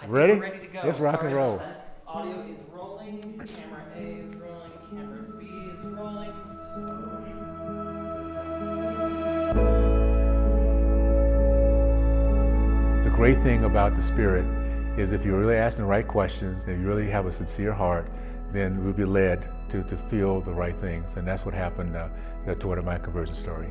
Ready? We're ready to go. Let's rock Sorry and roll. about that. Audio is rolling. Camera A is rolling. Camera B is rolling. The great thing about the Spirit is if you're really asking the right questions, and you really have a sincere heart, then we'll be led to feel the right things. And that's what happened toward my conversion story.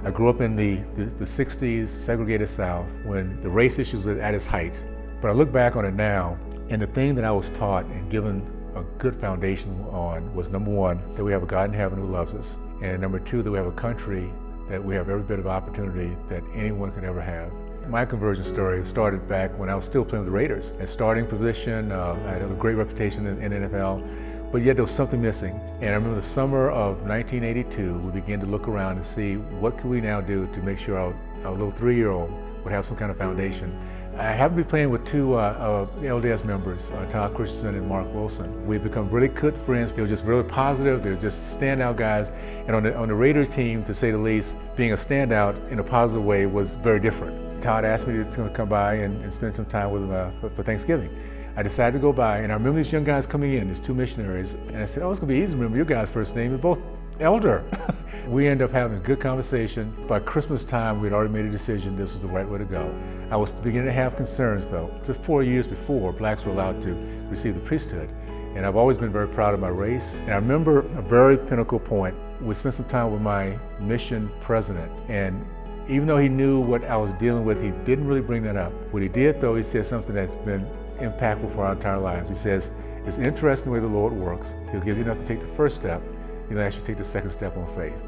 I grew up in the 60s, segregated South, when the race issues were at its height. But I look back on it now, and the thing that I was taught and given a good foundation on was, number one, that we have a God in heaven who loves us. And number two, that we have a country that we have every bit of opportunity that anyone could ever have. My conversion story started back when I was still playing with the Raiders. At starting position, I had a great reputation in NFL, but yet there was something missing. And I remember the summer of 1982, we began to look around and see what could we now do to make sure our little 3-year-old would have some kind of foundation. I happened to be playing with two LDS members, Todd Christensen and Mark Wilson. We've become really good friends. They were just really positive. They were just standout guys. And on the Raiders team, to say the least, being a standout in a positive way was very different. Todd asked me to come by and spend some time with him for Thanksgiving. I decided to go by, and I remember these young guys coming in, these two missionaries, and I said, oh, it's gonna be easy to remember your guys' first name. You're both elder. We ended up having a good conversation. By Christmas time, we'd already made a decision this was the right way to go. I was beginning to have concerns though. Just 4 years before, blacks were allowed to receive the priesthood. And I've always been very proud of my race. And I remember a very pinnacle point. We spent some time with my mission president, and even though he knew what I was dealing with, he didn't really bring that up. What he did though, he said something that's been impactful for our entire lives. He says, it's interesting the way the Lord works. He'll give you enough to take the first step. He'll actually take the second step on faith.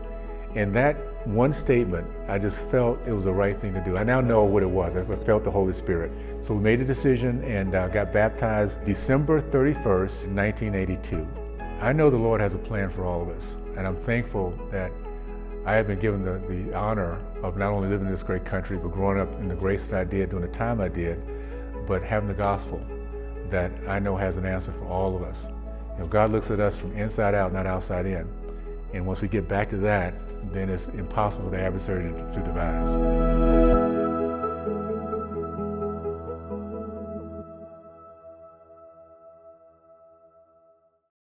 And that one statement, I just felt it was the right thing to do. I now know what it was. I felt the Holy Spirit. So we made a decision and got baptized December 31st, 1982. I know the Lord has a plan for all of us, and I'm thankful that I have been given the honor of not only living in this great country, but growing up in the grace that I did during the time I did, but having the gospel that I know has an answer for all of us. You know, God looks at us from inside out, not outside in. And once we get back to that, then it's impossible for the adversary to divide us.